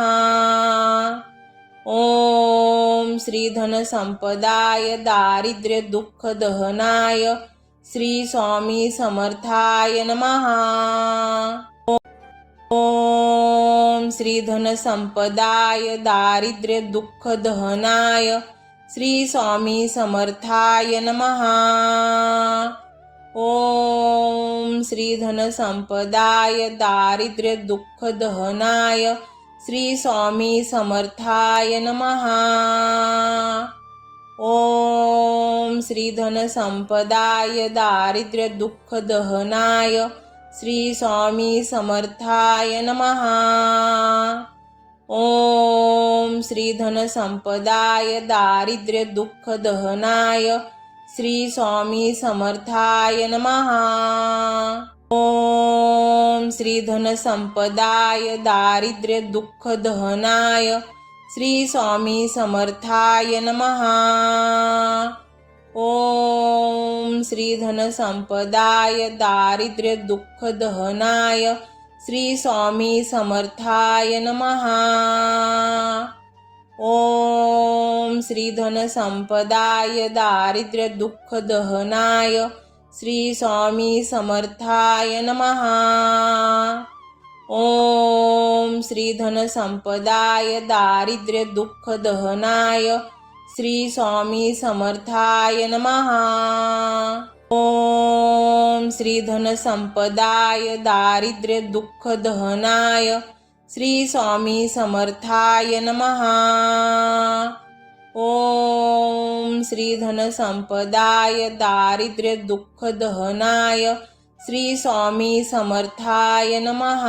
ओम श्री धन संपदाय दारिद्र्य दुःख दहनाय श्री स्वामी समर्थाय नमः। ओम श्री धन संपदाय दारिद्र्य दुःख दहनाय श्री स्वामी समर्थाय नमः। ओम श्री धन संपदाय दारिद्र्य दुःख दहनाय श्री स्वामी समर्थाय नमः। ओम श्री धन संपदाय दारिद्र्य दुःख दहनाय श्री स्वामी समर्थाय नमः। ओम श्री धन संपदाय दारिद्र्य दुःख दहनाय श्री स्वामी समर्थाय नमः। ओम श्री धन संपदाय दारिद्र्य दुःख दहनाय श्री स्वामी समर्थाय नमः। ओम श्री धन संपदाय दारिद्र्य दुःख दहनाय श्री स्वामी समर्थाय नमः। ओम श्री धन संपदाय दारिद्र्य दुःख दहनाय श्री स्वामी समर्थाय नमः। ओम श्री धन संपदाय दारिद्र्य दुःख दहनाय श्री स्वामी समर्थाय नमः। ओम श्री धन संपदाय दारिद्र्य दुःख दहनाय श्री स्वामी समर्थाय नमः। ओम श्री धन संपदाय दारिद्र्य दुःख दहनाय श्री स्वामी समर्थाय नमः।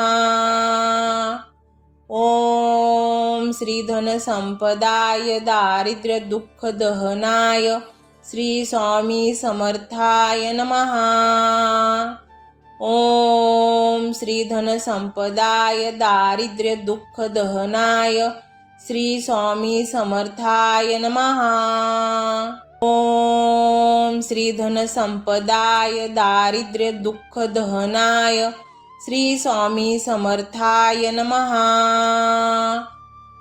ओम श्री धन संपदाय दारिद्र्य दुःख दहनाय श्री स्वामी समर्थाय नमः। ओम श्री धन संपदाय दारिद्र्य दुःख दहनाय श्री स्वामी समर्थाय नमः। ओम श्री धन संपदाय दारिद्र्य दुःख दहनाय श्री स्वामी समर्थाय नमः।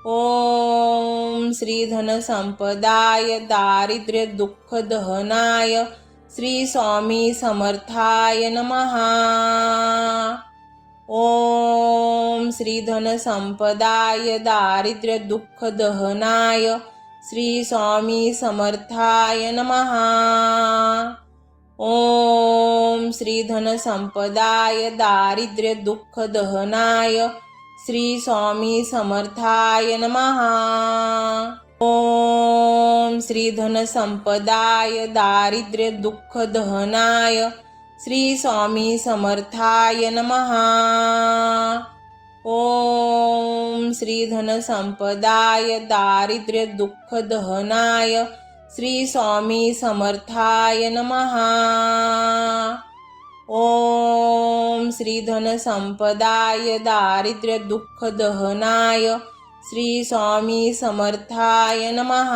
ओम श्री धन संपदाय दारिद्र्य दुःख दहनाय श्री स्वामी समर्थाय नमः। ओम श्री धन संपदाय दारिद्र्य दुःख दहनाय श्री स्वामी समर्थाय नमः। ओम श्री धन संपदाय दारिद्र्य दुःख दहनाय श्री स्वामी समर्थाय नमः। ओम श्री धन संपदाय दारिद्र्य दुःख दहनाय श्री स्वामी समर्थाय नमः। ओम श्री धन संपदाय दारिद्र्य दुःख दहनाय श्री स्वामी समर्थाय नमः। ओम श्री धन संपदाय दारिद्र्य दुःख दहनाय श्री स्वामी समर्थाय नमः।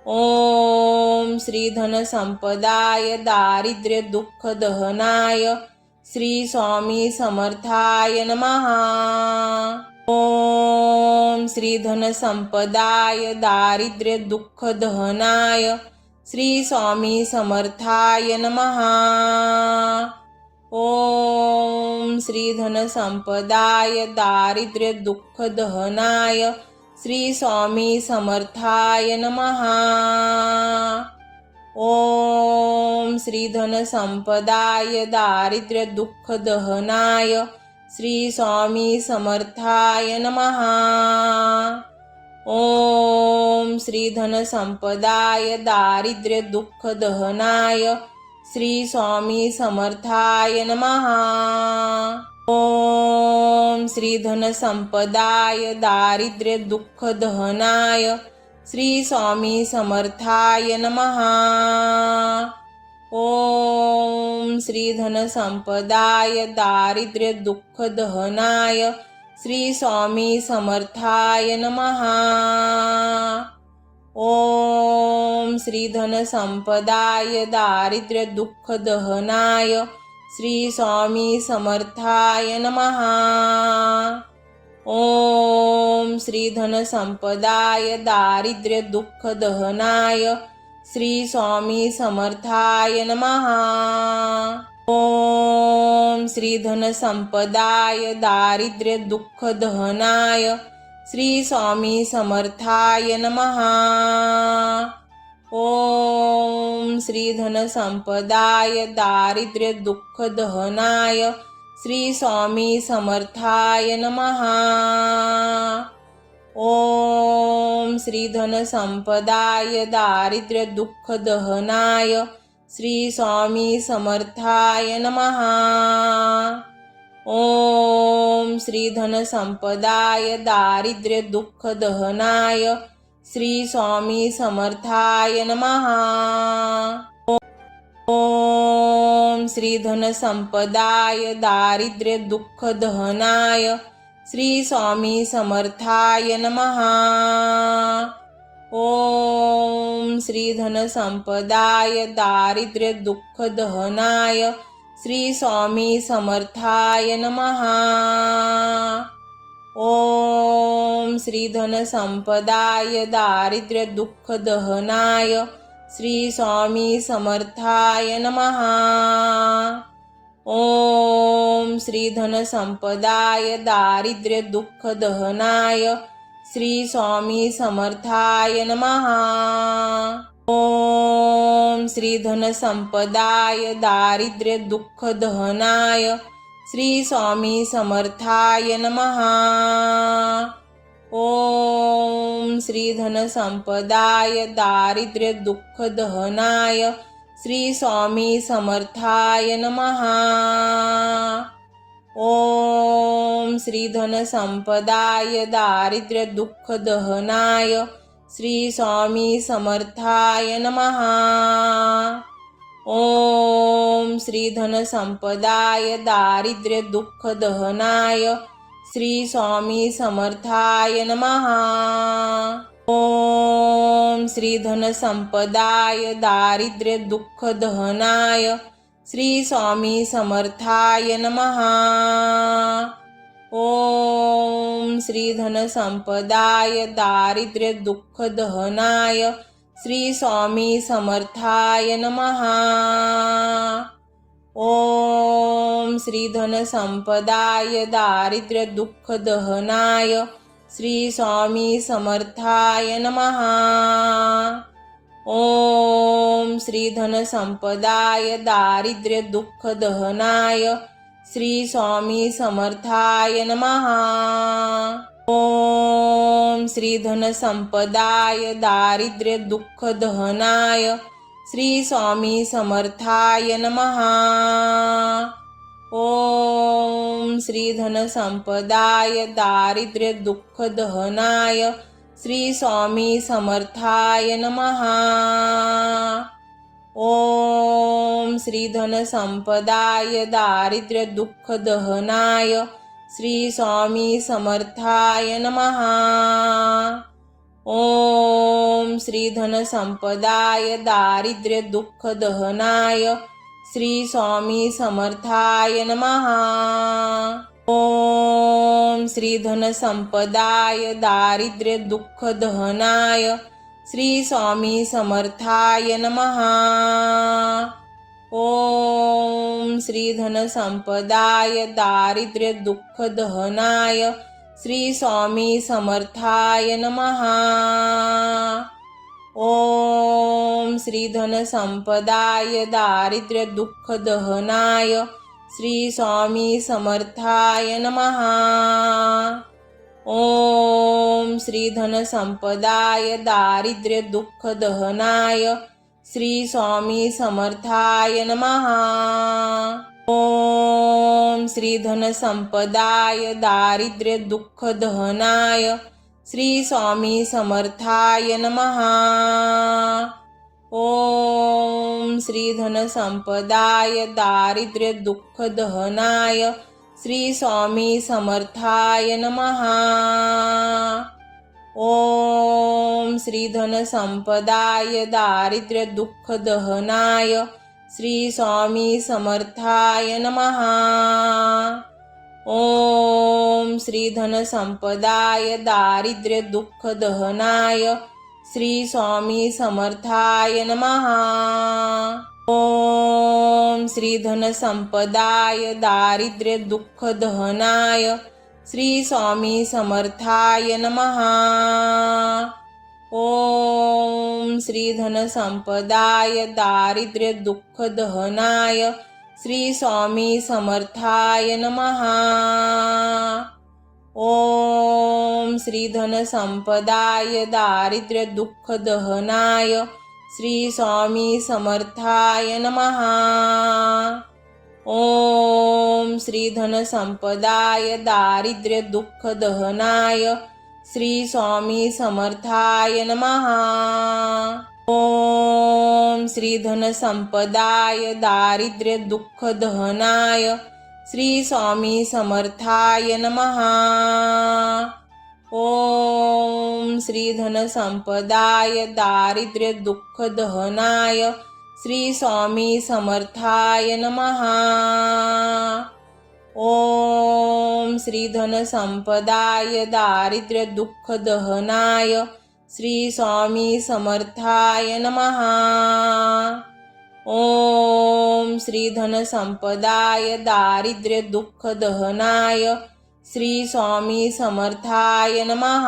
ओम श्री धन संपदाय दारिद्र्य दुःख दहनाय श्री स्वामी समर्थाय नमः। ओम श्री धन संपदाय दारिद्र्य दुःख दहनाय श्री स्वामी समर्थाय नमः। ओम श्री धन संपदाय दारिद्र्य दुःख दहनाय श्री स्वामी समर्थाय नमः। ओम श्री धन संपदाय दारिद्र्य दुःख दहनाय श्री स्वामी समर्थाय नमः। ओम श्री धन संपदाय दारिद्र्य दुःख दहनाय श्री स्वामी समर्थाय नमः। ओम श्री धन संपदाय दारिद्र्य दुःख दहनाय श्री स्वामी समर्थाय नमः। ओम श्री धन संपदाय दारिद्र्य दुःख दहनाय श्री स्वामी समर्थाय नमः। ओम श्री धन संपदाय दारिद्र्य दुःख दहनाय श्री स्वामी समर्थाय नमः। ओम श्री धन संपदाय दारिद्र्य दुःख दहनाय श्री स्वामी समर्थाय नमः। ओम श्री धन संपदाय दारिद्र्य दुःख दहनाय श्री स्वामी समर्थाय नमः। ओम श्री धन संपदाय दारिद्र्य दुःख दहनाय श्री स्वामी समर्थाय नमः। ओम श्री धन संपदाय दारिद्र्य दुःख दहनाय श्री स्वामी समर्थाय नमः। ओम श्री धन संपदाय दारिद्र्य दुःख दहनाय श्री स्वामी समर्थाय नमः। ओम श्री धन संपदाय दारिद्र्य दुःख दहनाय श्री स्वामी समर्थाय नमः। ओम श्री धन संपदाय दारिद्र्य दुःख दहनाय श्री स्वामी समर्थाय नमः। ओम श्री धन संपदाय दारिद्र्य दुःख दहनाय श्री स्वामी समर्थाय नमः। ओम श्री धन संपदाय दारिद्र्य दुःख दहनाय श्री स्वामी समर्थाय नमः। ओम श्री धन संपदाय दारिद्र्य दुःख दहनाय श्री स्वामी समर्थाय नमः। ओम श्री धन संपदाय दारिद्र्य दुःख दहनाय श्री स्वामी समर्थाय नमः। ओम श्री धन संपदाय दारिद्र्य दुःख दहनाय श्री स्वामी समर्थाय नमः। ओम श्री धन संपदाय दारिद्र्य दुःख दहनाय श्री स्वामी समर्थाय नमः। ओम श्री धन संपदाय दारिद्र्य दुःख दहनाय श्री स्वामी समर्थाय नमः। ओम श्री धन संपदाय दारिद्र्य दुःख दहनाय श्री स्वामी समर्थाय नमः। ओम श्री धन संपदाय दारिद्र्य दुःख दहनाय श्री स्वामी समर्थाय नमः। ओम श्री धन संपदाय दारिद्र्य दुःख दहनाय श्री स्वामी समर्थाय नमः। ओम श्री धन संपदाय दारिद्र्य दुःख दहनाय श्री स्वामी समर्थाय नमः। ओम श्री धन संपदाय दारिद्र्य दुःख दहनाय श्री स्वामी समर्थाय नमः। ओम श्री धन संपदाय दारिद्र्य दुःख दहनाय श्री स्वामी समर्थाय नमः। ओम श्री धन संपदाय दारिद्र्य दुःख दहनाय श्री स्वामी समर्थाय नमः। ओम श्री धन संपदाय दारिद्र्य दुःख दहनाय श्री स्वामी समर्थाय नमः। ओम श्री धन संपदाय दारिद्र्य दुःख दहनाय श्री स्वामी समर्थाय नमः। ओम श्री धन संपदाय दारिद्र्य दुःख दहनाय श्री स्वामी समर्थाय नमः। ओम श्री धन संपदाय दारिद्र्य दुःख दहनाय श्री स्वामी समर्थाय नमः। ओम श्री धन संपदाय दारिद्र्य दुःख दहनाय श्री स्वामी समर्थाय नमः। ओम श्री धन संपदाय दारिद्र्य दुःख दहनाय श्री स्वामी समर्थाय नमः। ओम श्री धन संपदाय दारिद्र्य दुःख दहनाय श्री स्वामी समर्थाय नमः। ओम श्री धन संपदाय दारिद्र्य दुःख दहनाय श्री स्वामी समर्थाय नमः। ओम श्री धन संपदाय दारिद्र्य दुःख दहनाय श्री स्वामी समर्थाय नमः। ओम श्री धन संपदाय दारिद्र्य दुःख दहनाय श्री स्वामी समर्थाय नमः। ओम श्री धन संपदाय दारिद्र्य दुःख दहनाय श्री स्वामी समर्थाय नमः। ओम श्री धन संपदाय दारिद्र्य दुःख दहनाय श्री स्वामी समर्थाय नमः। ओम श्री धन संपदाय दारिद्र्य दुःख दहनाय श्री स्वामी समर्थाय नमः। ओम श्री धन संपदाय दारिद्र्य दुःख दहनाय श्री स्वामी समर्थाय नमः। ओम श्री धन संपदाय दारिद्र्य दुःख दहनाय श्री स्वामी समर्थाय नमः। ओम श्री धन संपदाय दारिद्र्य दुःख दहनाय श्री स्वामी समर्थाय नमः।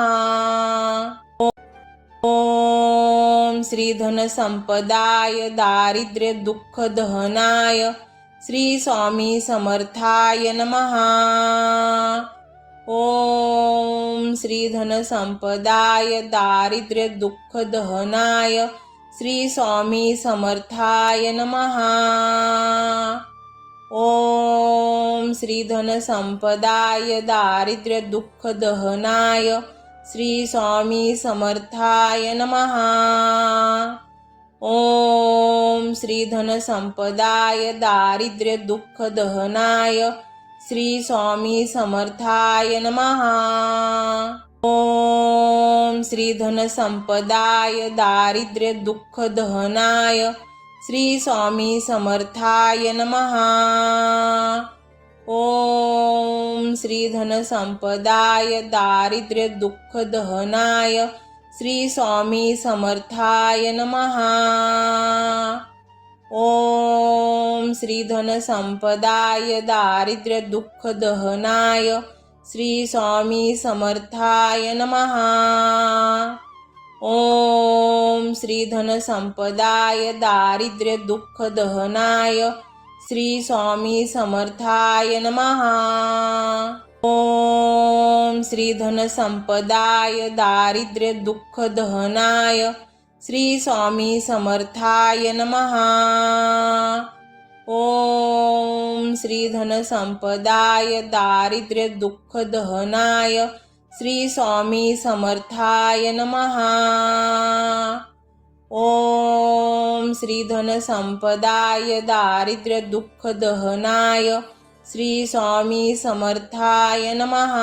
ओम श्री धन संपदाय दारिद्र्य दुःख दहनाय श्री स्वामी समर्थाय नमः। ओम श्री धन संपदाय दारिद्र्य दुःख दहनाय श्री स्वामी समर्थाय नमः। ओम श्री धन संपदाय दारिद्र्य दुःख दहनाय श्री स्वामी समर्थाय नमः। ओम श्री धन संपदाय दारिद्र्य दुःख दहनाय श्री स्वामी समर्थाय नमः। ओम श्री धन संपदाय दारिद्र्य दुःख दहनाय श्री स्वामी समर्थाय नमः। ओम श्री धन संपदाय दारिद्र्य दुःख दहनाय श्री स्वामी समर्थाय नमः। ओम श्री धन संपदाय दारिद्र्य दुःख दहनाय श्री स्वामी समर्थाय नमः। ओम श्री धन संपदाय दारिद्र्य दुःख दहनाय श्री स्वामी समर्थाय नमः। ओम श्री धन संपदाय दारिद्र्य दुःख दहनाय श्री स्वामी समर्थाय नमः। ओम श्री धन संपदाय दारिद्र्य दुःख दहनाय श्री स्वामी समर्थाय नमः। ओम श्री धन संपदाय दारिद्र्य दुःख दहनाय श्री स्वामी समर्थाय नमः।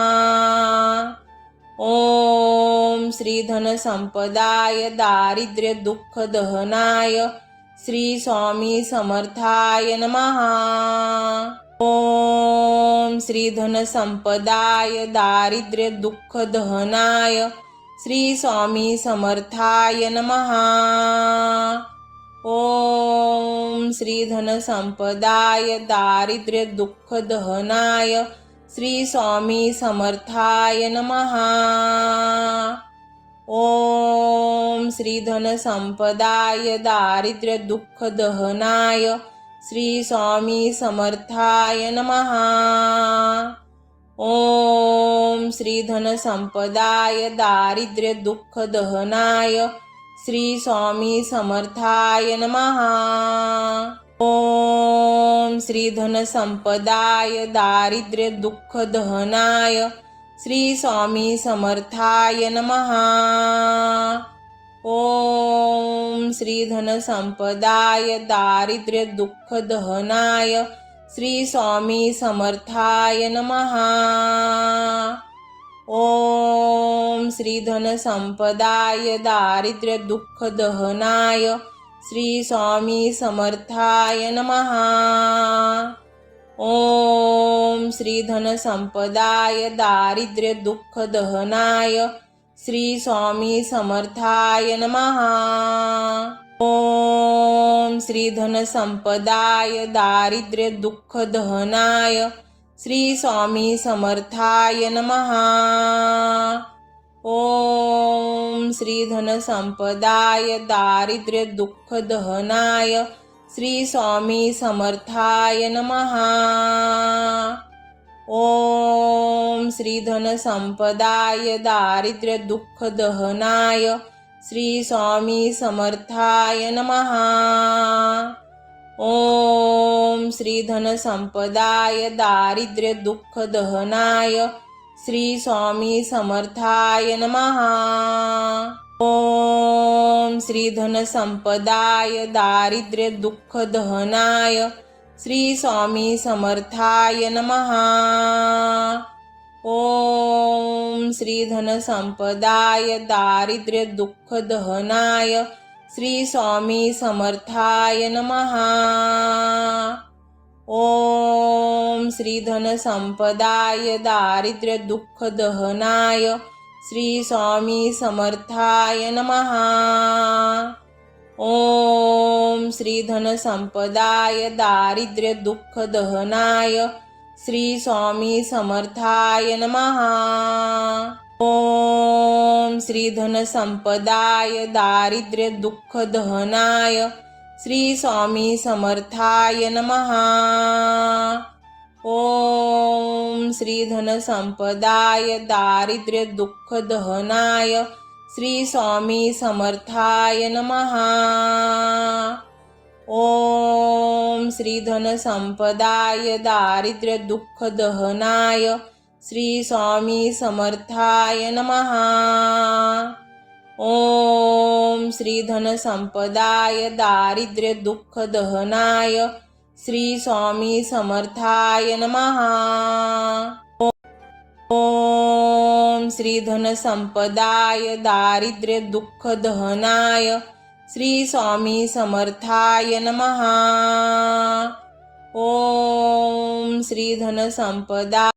ओम श्री धन संपदाय दारिद्र्य दुःख दहनाय श्री स्वामी समर्थाय नमः। ओम श्री धन संपदाय दारिद्र्य दुःख दहनाय श्री स्वामी समर्थाय नमः। ओम श्री धन संपदाय दारिद्र्य दुःख दहनाय श्री स्वामी समर्थाय नमः। ओम श्री धन संपदाय दारिद्र्य दुःख दहनाय श्री स्वामी समर्थाय नमः। ओम श्री धन संपदाय दारिद्र्य दुःख दहनाय श्री स्वामी समर्थाय नमः। ओम श्री धन संपदाय दारिद्र्य दुःख दहनाय श्री स्वामी समर्थाय नमः। ओम श्री धन संपदाय दारिद्र्य दुःख दहनाय श्री स्वामी समर्थाय नमः। ओम श्री धन संपदाय दारिद्र्य दुःख दहनाय श्री स्वामी समर्थाय नमः। ओम श्री धन संपदाय दारिद्र्य दुःख दहनाय श्री स्वामी समर्थाय नमः। ओम श्री धन संपदाय दारिद्र्य दुःख दहनाय श्री स्वामी समर्थाय नमः। ओम श्री धन संपदाय दारिद्र्य दुःख दहनाय श्री स्वामी समर्थाय नमः। ओम श्री धन संपदाय दारिद्र्य दुःख दहनाय श्री स्वामी समर्थाय नमः। ओम श्री धन संपदाय दारिद्र्य दुःख दहनाय श्री स्वामी समर्थाय नमः। ओम श्री धन संपदाय दारिद्र्य दुःख दहनाय श्री स्वामी समर्थाय नमः। ओम श्री धन संपदाय दारिद्र्य दुःख दहनाय श्री स्वामी समर्थाय नमः। ओम श्री धन संपदाय दारिद्र्य दुःख दहनाय श्री स्वामी समर्थाय नमः। ओम श्री धन संपदाय दारिद्र्य दुःख दहनाय श्री स्वामी समर्थाय नमः। ओम श्री धन संपदाय दारिद्र्य दुःख दहनाय श्री स्वामी समर्थाय नमः। ओम श्री धन संपदाय दारिद्र्य दुःख दहनाय श्री स्वामी समर्थाय नमः। ओम श्री धन संपदाय दारिद्र्य दुःख दहनाय श्री स्वामी समर्थाय नमः। ओम श्री धन संपदाय दारिद्र्य दुःख दहनाय श्री स्वामी समर्थाय नमः। ओम श्री धन संपदाय दारिद्र्य दुःख दहनाय श्री स्वामी समर्थाय नमः। ओम श्री धन संपदा